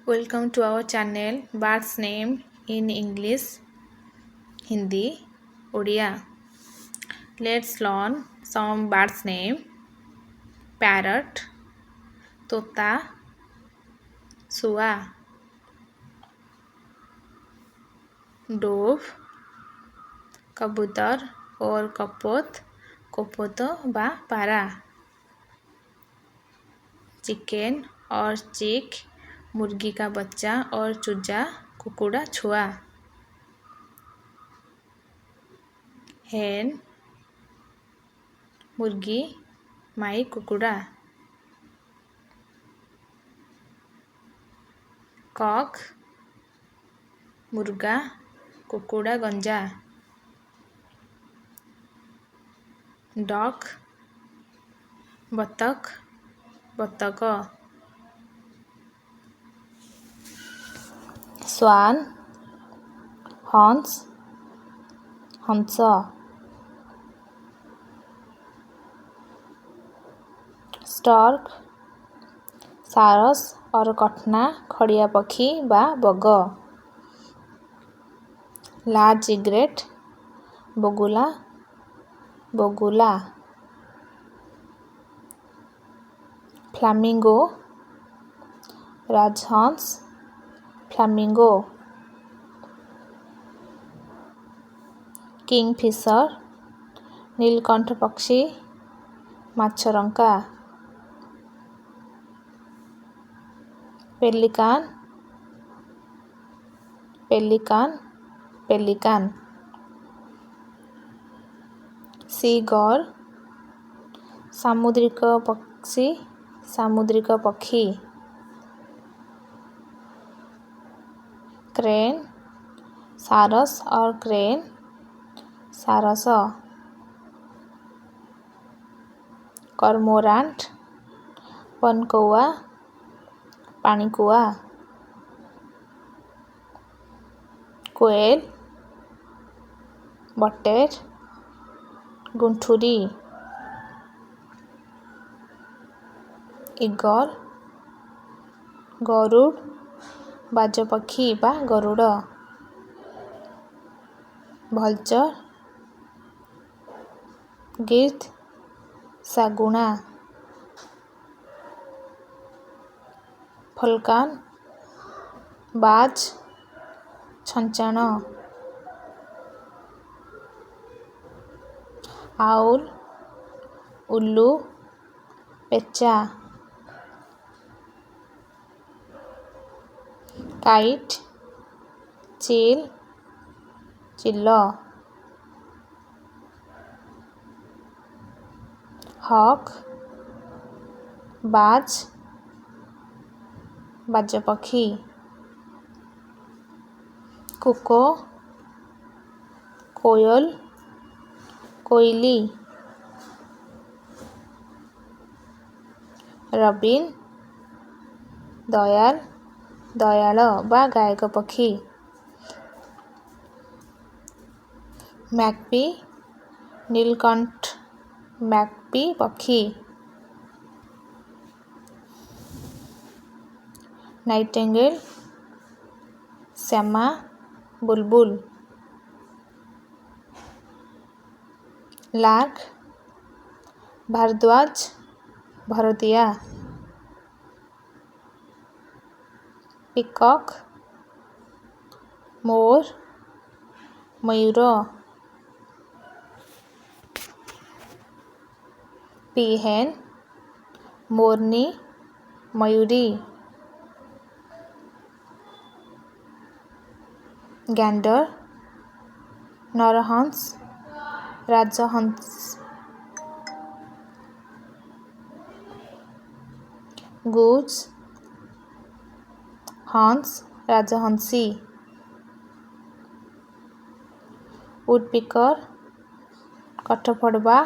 Welcome to our channel Birds Name in English, Hindi, Odia. Let's learn some birds name. Parrot, तोता, सुआ, dove, कबूतर और कपोत बा पारा, chicken और चिक, मुर्गी का बच्चा और चूजा, कुकुड़ा छुआ, हेन, मुर्गी, माई कुकुड़ा, कॉक, मुर्गा, कुकुड़ा गंजा, डक, बतख, बतक, स्वान, हंस, हंस, स्टॉर्क, सारस और कठना खड़िया पक्षी बा बग, लार्ज इग्रेट, बगुला, बगुला, फ्लामिंगो, राजहंस, फ्लामिंगो, किंगफिशर, नीलकंठ पक्षी, माछरंका, पेलिकान, पेलिकान, पेलिकान, सीगल, सामुद्रिक पक्षी, सामुद्रिक पक्षी, क्रेन, सारस और क्रेन, सारस, कॉर्मोरांट, पनकौआ, पानीकुआ, कोयल, बटेर, गुंठुरी, ईगल, गरुड़, बाजपक्षी बा गरुड़, भल्चर, गिर्द, सागुणा, फल्कन, बाज, छंचाण, आउल, उल्लू, पेचा, काइट, चिल, चिल, हॉक, बाज, बाजपक्षी, कुको, कोयल, कोयली, रबिन, दयाल, दयाल बा गायक पक्षी, मैगपी, नीलकंठ मैगपी पक्षी, नाइटिंगेल, श्यामा, बुलबुल, लार्क, भारद्वाज, भरतिया, पीकॉक, मोर, मयूर, पीहेन, मोरनी, मयूरी, गैंडर, नरहंस, राजहंस, गूज, हंस, राजहंसी, वुडपेकर, कठफड़वा,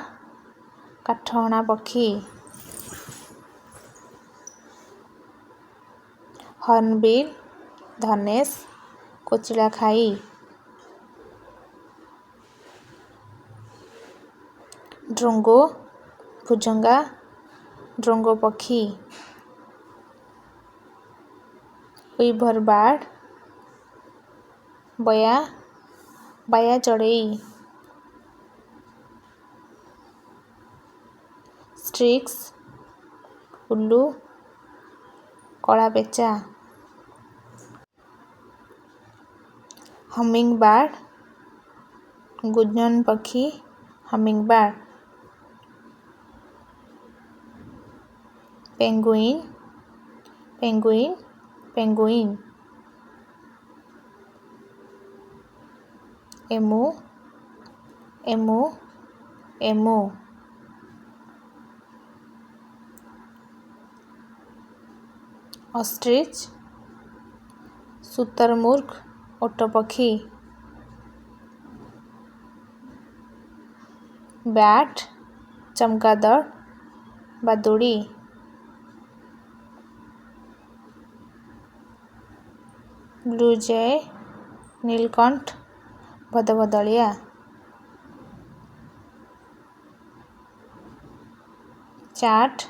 काठहणा पक्षी, हॉर्नबिल, धनेश, कोचिला खाई, ड्रोंगो, भुजंगा, ड्रोंगो पक्षी, वीवर बर्ड बाया चढ़ई स्ट्रिक्स उल्लू कला पेचा हमिंग बर्ड गुंजन पक्षी humming bird penguin emu ostrich शुतुरमुर्ग ओट पक्षी बैट चमगादड़ बादुड़ी ब्लू जय नीलकंठ भदभदलिया चाट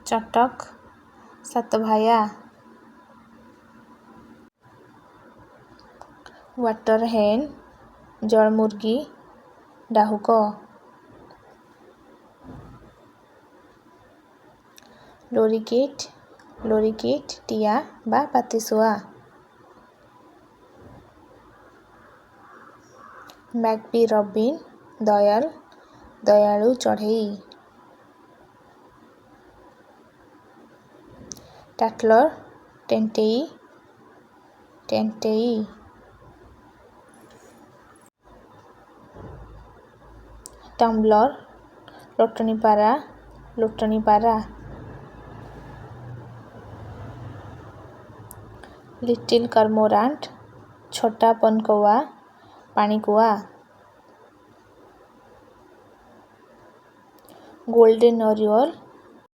चटक सातभाया वाटर हेन जलमुर्गी डाहुक लोरिकिट टिया बा पातिशुआ मैगपी रबिन दयालु चढ़ई टाटलर टेंटेई टम्बलर लोटनी पारा लिटिल कॉर्मोरांट छोटा पनकौआ पानीकुआ गोल्डन ओरिओल